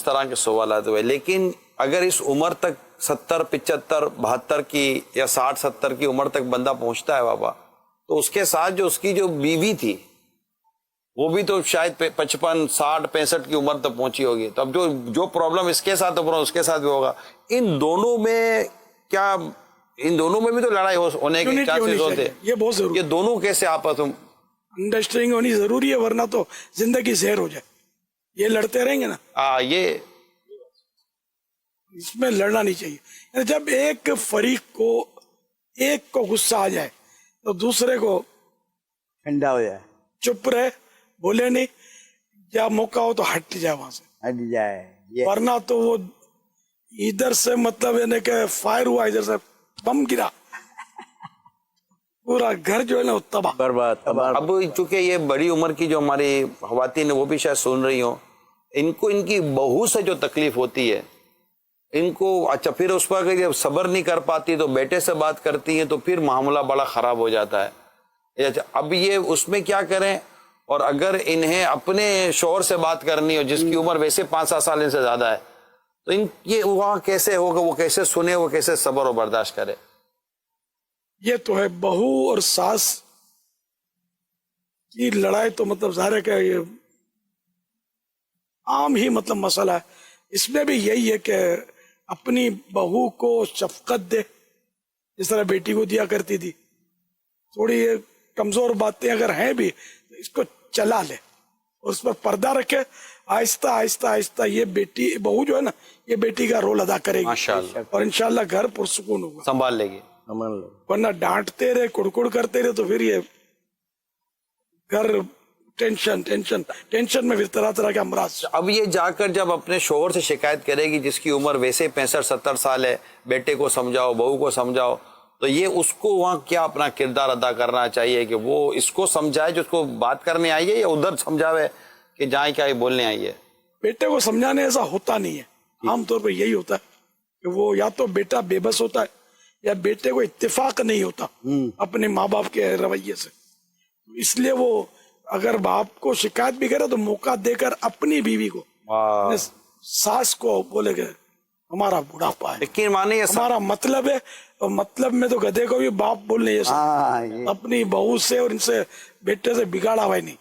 طرح کے سوالات ہوئے. لیکن اگر اس عمر تک 70 75 72 کی یا 60 70 کی عمر تک بندہ پہنچتا ہے بابا, تو اس کے ساتھ جو اس کی جو بیوی تھی وہ بھی تو شاید 55 60 65 کی عمر تک پہنچی ہوگی. تو اب جو پرابلم اس کے ساتھ اس کے ساتھ بھی ہوگا. ان دونوں میں کیا, ان دونوں میں بھی تو لڑائی ہونے کے چانسز ہوتے ہیں. یہ بہت ضروری, یہ دونوں کیسے آپس میں انڈرسٹینڈنگ ہونی ضروری ہے, ورنہ تو زندگی زہر ہو جائے. یہ لڑتے رہیں گے نا, یہ اس میں لڑنا نہیں چاہیے. جب ایک فریق کو ایک کو غصہ آ جائے تو دوسرے کو ٹھنڈا ہو جائے, چپ رہے, بولے نہیں, یا موقع ہو تو ہٹ جائے وہاں سے, ہٹ جائے. ورنہ تو وہ ادھر سے مطلب یعنی کہ فائر ہوا, ادھر سے بم گرا, پورا گھر جو ہے نا تباہ برباد. اب چونکہ یہ بڑی عمر کی جو ہماری خواتین ہیں وہ بھی شاید سن رہی ہوں, ان کو ان کی بہو سے جو تکلیف ہوتی ہے ان کو, اچھا پھر اس پر اگر صبر نہیں کر پاتی تو بیٹے سے بات کرتی ہیں تو پھر معاملہ بڑا خراب ہو جاتا ہے. اب یہ اس میں کیا کریں, اور اگر انہیں اپنے شوہر سے بات کرنی ہو جس کی عمر ویسے 5-7 سال ان سے زیادہ ہے, تو ان یہ وہاں کیسے ہوگا, وہ کیسے سنے, وہ کیسے صبر و برداشت کرے. یہ تو ہے بہو اور ساس کی لڑائی, تو مطلب ظاہر ہے کہ یہ عام ہی مطلب مسئلہ ہے. اس میں بھی یہی ہے کہ اپنی بہو کو شفقت دے جس طرح بیٹی کو دیا کرتی تھی. تھوڑی کمزور باتیں اگر ہیں بھی اس کو چلا لے اور اس پر پردہ رکھے, آہستہ آہستہ آہستہ. یہ بیٹی بہو جو ہے نا یہ بیٹی کا رول ادا کرے گی ماشاءاللہ, اور انشاءاللہ گھر پرسکون ہوگا, سنبھال لے گی. ورنہ ڈانٹتے رہے, کڑکڑ کرتے رہے تو پھر یہ گھر ٹینشن ٹینشن ٹینشن میں پھر طرح طرح کے امراض. اب یہ جا کر جب اپنے شوہر سے شکایت کرے گی جس کی عمر ویسے 65-70 سال ہے, بیٹے کو سمجھاؤ, بہو کو سمجھاؤ, تو یہ اس کو وہاں کیا اپنا کردار ادا کرنا چاہیے کہ وہ اس کو سمجھائے جو اس کو بات کرنے آئی ہے, یا ادھر سمجھاوے کہ جہاں کیا یہ بولنے آئی ہے. بیٹے کو سمجھانے ایسا ہوتا نہیں ہے, عام طور پہ یہی ہوتا ہے کہ وہ یا تو بیٹا بے بس ہوتا ہے یا بیٹے کو اتفاق نہیں ہوتا اپنے ماں باپ کے رویے سے. اس لیے وہ اگر باپ کو شکایت بھی کرے تو موقع دے کر اپنی بیوی کو, ساس کو بولے کہ ہمارا بڑھاپا ہے, یقین مانے ہمارا مطلب ہے, اور مطلب میں تو گدھے کو بھی باپ بولنے جیسا. اپنی بہو سے اور ان سے بیٹے سے بگاڑا ہوا نہیں,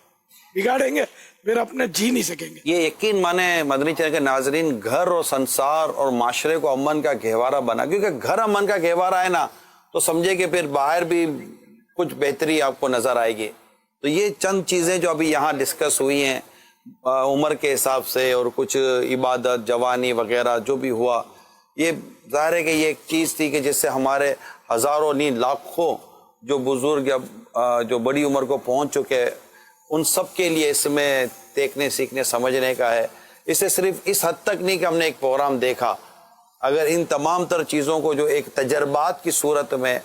بگاڑیں گے پھر اپنے جی نہیں سکیں گے. یہ یقین مانے مدنی چینل کے ناظرین, گھر اور سنسار اور معاشرے کو امن کا گہوارہ بنا, کیونکہ گھر امن کا گہوارہ ہے نا تو سمجھے کہ پھر باہر بھی کچھ بہتری آپ کو نظر آئے گی. تو یہ چند چیزیں جو ابھی یہاں ڈسکس ہوئی ہیں عمر کے حساب سے, اور کچھ عبادت, جوانی وغیرہ جو بھی ہوا, یہ ظاہر ہے کہ یہ ایک چیز تھی کہ جس سے ہمارے ہزاروں نہیں لاکھوں جو بزرگ جو بڑی عمر کو پہنچ چکے, ان سب کے لیے اس میں دیکھنے سیکھنے سمجھنے کا ہے. اسے صرف اس حد تک نہیں کہ ہم نے ایک پروگرام دیکھا, اگر ان تمام تر چیزوں کو جو ایک تجربات کی صورت میں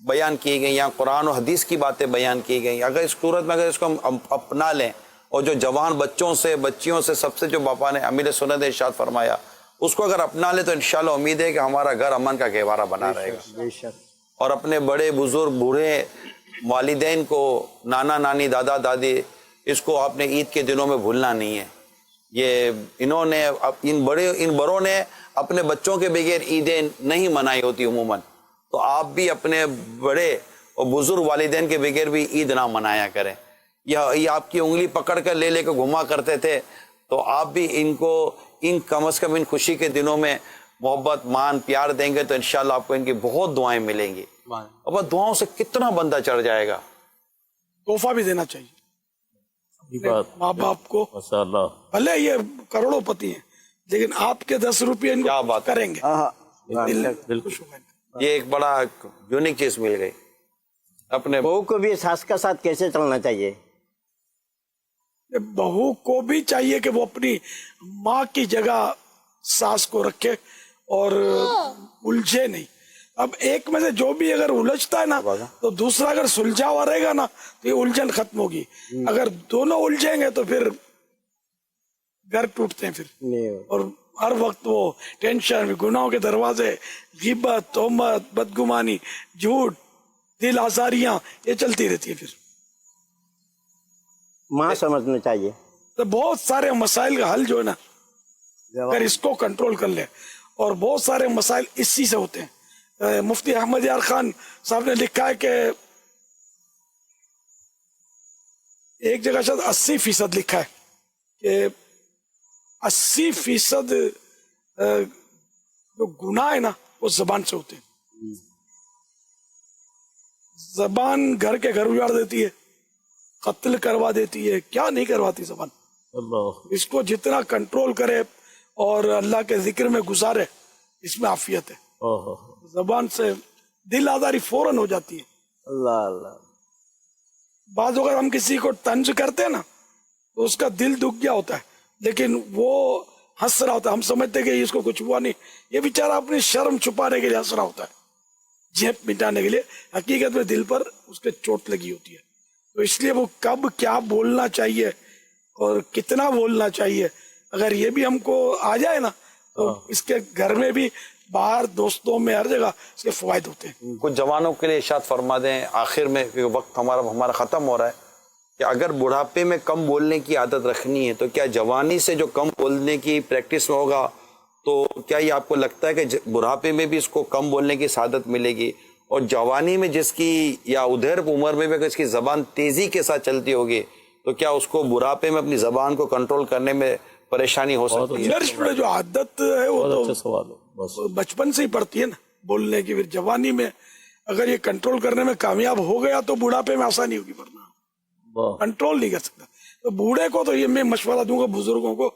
بیان کی گئی, یا قرآن و حدیث کی باتیں بیان کی گئی, اگر اس صورت میں اگر اس کو ہم اپنا لیں, اور جو جوان بچوں سے بچیوں سے سب سے جو باپا نے امیر سنت ارشاد فرمایا اس کو اگر اپنا لے تو انشاءاللہ امید ہے کہ ہمارا گھر امن کا گہوارہ بنا رہے گا. اور اپنے بڑے بزرگ بوڑھے والدین کو, نانا نانی دادا دادی, اس کو آپ نے عید کے دنوں میں بھولنا نہیں ہے. یہ انہوں نے ان بڑوں نے اپنے بچوں کے بغیر عیدیں نہیں منائی ہوتی عموماً, تو آپ بھی اپنے بڑے اور بزرگ والدین کے بغیر بھی عید نہ منایا کریں. یہ آپ کی انگلی پکڑ کر لے کے گھما کرتے تھے, تو آپ بھی ان کو کم از کم ان خوشی کے دنوں میں محبت مان پیار دیں گے تو انشاءاللہ آپ کو ان کی بہت دعائیں ملیں گی. اب دعاؤں سے کتنا بندہ چڑھ جائے گا. تحفہ بھی دینا چاہیے ماں باپ کو, بھلے یہ کروڑوں پتی ہیں لیکن آپ کے 10 روپئے ان کو کریں گے. یہ ایک بڑا یونیک چیز مل گئی. اپنے بہو کو بھی ساس کا ساتھ کیسے چلنا چاہیے؟ بہو کو بھی چاہیے کہ وہ اپنی ماں کی جگہ ساس کو رکھے اور الجھے نہیں. اب ایک میں سے جو بھی اگر الجھتا ہے نا تو دوسرا اگر سلجھا ہوا رہے گا نا تو یہ الجھن ختم ہوگی. اگر دونوں الجھیں گے تو پھر گھر ٹوٹتے ہیں پھر, اور ہر وقت وہ ٹینشن, گناہوں کے دروازے, غیبت, تہمت, بدگمانی, جھوٹ, دل آزاریاں, یہ چلتی رہتی ہے. پھر ماں سمجھنا چاہیے تو بہت سارے مسائل کا حل جو ہے نا اگر اس کو کنٹرول کر لے. اور بہت سارے مسائل اسی سے ہوتے ہیں. مفتی احمد یار خان صاحب نے لکھا ہے کہ ایک جگہ شاید 80% لکھا ہے کہ 80% جو گناہ ہے نا وہ زبان سے ہوتے ہیں. زبان گھر کے گھر اجاڑ دیتی ہے, قتل کروا دیتی ہے, کیا نہیں کرواتی زبان. اس کو جتنا کنٹرول کرے اور اللہ کے ذکر میں گزارے اس میں عافیت ہے. زبان سے دل آزاری فوراً ہو جاتی ہے. اللہ اللہ. بعض اگر ہم کسی کو طنز کرتے ہیں نا تو اس کا دل دکھ گیا ہوتا ہے, لیکن وہ ہنس رہا ہوتا ہے. ہم سمجھتے کہ اس کو کچھ ہوا نہیں, یہ بیچارہ اپنی شرم چھپانے کے لیے ہنس رہا ہوتا ہے, جھیپ مٹانے کے لیے. حقیقت میں دل پر اس کے چوٹ لگی ہوتی ہے. تو اس لیے وہ کب کیا بولنا چاہیے اور کتنا بولنا چاہیے, اگر یہ بھی ہم کو آ جائے نا تو اس کے گھر میں بھی باہر دوستوں میں ہر جگہ اس کے فوائد ہوتے ہیں. کچھ جوانوں کے لیے ارشاد فرما دیں آخر میں, کیونکہ وقت ہمارا ختم ہو رہا ہے, کہ اگر بڑھاپے میں کم بولنے کی عادت رکھنی ہے تو کیا جوانی سے جو کم بولنے کی پریکٹس میں ہوگا تو کیا یہ آپ کو لگتا ہے کہ بڑھاپے میں بھی اس کو کم بولنے کی سعادت ملے گی, اور جوانی میں جس کی یا ادھر عمر میں بھی اگر اس کی زبان تیزی کے ساتھ چلتی ہوگی تو کیا اس کو بڑھاپے میں اپنی زبان کو کنٹرول کرنے میں پریشانی ہو سکتی ہے؟ میرے جو عادت ہے وہ تو بچپن سے ہی پڑتی ہے نا بولنے کی. پھر جوانی میں اگر یہ کنٹرول کرنے میں کامیاب ہو گیا تو بڑھاپے میں آسانی ہوگی, ورنہ کنٹرول نہیں کر سکتا. تو بوڑھے کو تو یہ میں مشورہ دوں گا بزرگوں کو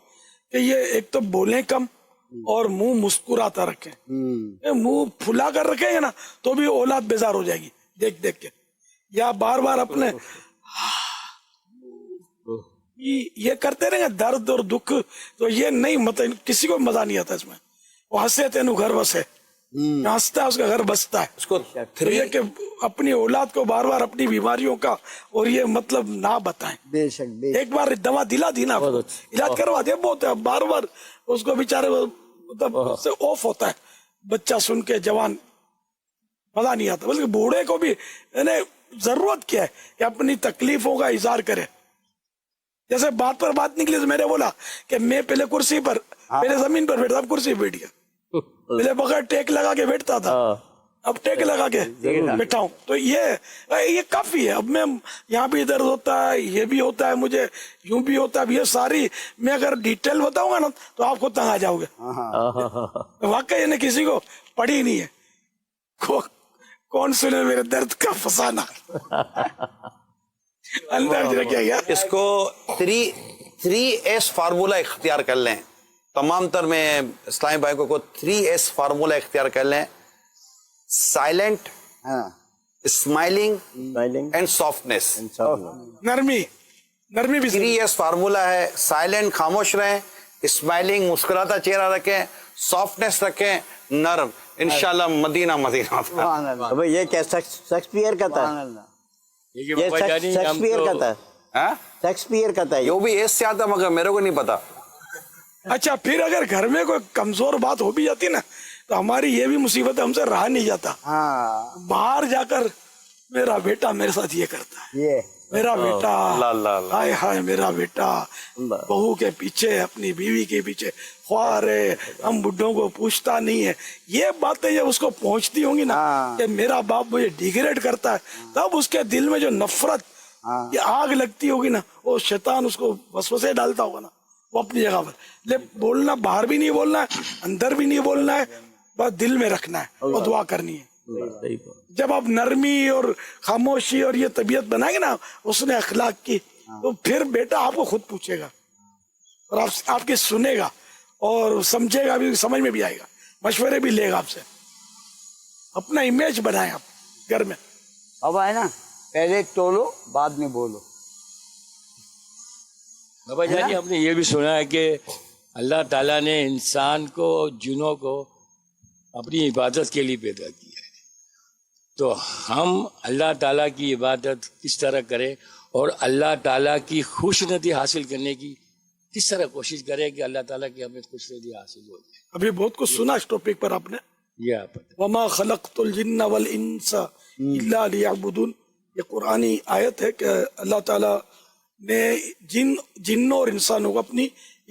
کہ یہ ایک تو بولیں کم اور منہ مسکراتا رکھیں. منہ پھلا کر رکھیں گے نا تو بھی اولاد بیزار ہو جائے گی دیکھ دیکھ کے, یا بار بار اپنے یہ کرتے رہیں گے درد اور دکھ, تو یہ نہیں, مطلب کسی کو مزہ نہیں آتا اس میں. وہ ہنسے تینو گھر بسے, ہنستا ہے اس کا گھر بستا ہے. اس کو تو یہ کہ اپنی اولاد کو بار بار اپنی بیماریوں کا اور یہ مطلب نہ بتائیں. بے شک بے ایک بار دوا دلا دی نا, علاج کروا دیا, بہت ہے. بار بار اس کو بیچارے مطلب سے آف ہوتا ہے بچہ سن کے, جوان مزہ نہیں آتا. بلکہ بوڑھے کو بھی ضرورت کیا ہے کہ اپنی تکلیفوں کا اظہار کرے. جیسے بات پر بات نکلی تو میں نے بولا کہ میں پہلے کرسی پر, پہلے زمین پر بیٹھتا, اب کرسی پہ بیٹھ گیا. پہلے بغیر ٹیک لگا کے بیٹھتا تھا, اب ٹیک لگا کے بیٹھا ہوں. تو یہ کافی ہے. اب میں یہاں بھی درد ہوتا ہے, یہ بھی ہوتا ہے, مجھے یوں بھی ہوتا ہے. اب یہ ساری میں اگر ڈیٹیل بتاؤں گا نا تو آپ خود تنگ آ جاؤ گے. واقعی نے کسی کو پڑھی نہیں ہے. کون سنے میرے درد کا فسانہ. اندر کیا گیا. اس کو 3S فارمولا اختیار کر لیں. تمام تر میں اسلامی بھائی کو 3S فارمولا اختیار کر لیں. Silent, smiling and softness. نرمی بھی 3S فارمولا ہے. سائلنٹ خاموش رہیں, اسمائلنگ مسکراتا چہرہ رکھیں, سافٹنیس رکھیں, نرم. انشاءاللہ مدینہ. یہ کیا شیکسپیئر کا تھا, یہ شیکسپیئر کا تھا, شیکسپیئر کا تھا. یہ بھی ایس سے آتا مگر میرے کو نہیں پتا. اچھا, پھر اگر گھر میں کوئی کمزور بات ہو بھی جاتی نا تو ہماری یہ بھی مصیبت ہے, ہم سے رہا نہیں جاتا. باہر جا کر میرا بیٹا میرے ساتھ یہ کرتا ہے, میرا بیٹا ہائے ہائے میرا بیٹا بہو کے پیچھے, اپنی بیوی کے پیچھے خواہ ہے, ہم بڈھوں کو پوچھتا نہیں ہے. یہ باتیں جب اس کو پہنچتی ہوں گی نا کہ میرا باپ مجھے ڈیگریڈ کرتا ہے, تب اس کے دل میں جو نفرت یہ آگ لگتی ہوگی نا, وہ شیطان اس کو وسوسے ڈالتا ہوگا نا, وہ اپنی جگہ پر. بولنا باہر بھی نہیں بولنا ہے, اندر بھی نہیں بولنا ہے, بس دل میں رکھنا ہے اور دعا کرنی ہے. جب آپ نرمی اور خاموشی اور یہ طبیعت بنائیں گے نا اس نے اخلاق کی, تو پھر بیٹا آپ کو خود پوچھے گا اور آپ کی سنے گا اور سمجھے گا بھی, سمجھ میں بھی آئے گا, مشورے بھی لے گا آپ سے. اپنا امیج بنائیں آپ گھر میں. اب آئے نا, پہلے تولو بعد میں بولو. بابا جی ہم نے یہ بھی سنا ہے کہ اللہ تعالیٰ نے انسان کو, جنوں کو اپنی عبادت کے لیے پیدا کیا ہے. تو ہم اللہ تعالیٰ کی عبادت کس طرح کریں اور اللہ تعالیٰ کی خوش ندی حاصل کرنے کی کس طرح کوشش کریں کہ اللہ تعالیٰ کی ہمیں خوش ندی حاصل ہو جائے. ابھی بہت کچھ سنا اس ٹاپک پر آپ نے. وما خلقت الجن والانس الا لیعبدون. یہ قرآنی آیت ہے کہ اللہ تعالیٰ نے جنوں اور انسانوں کو اپنی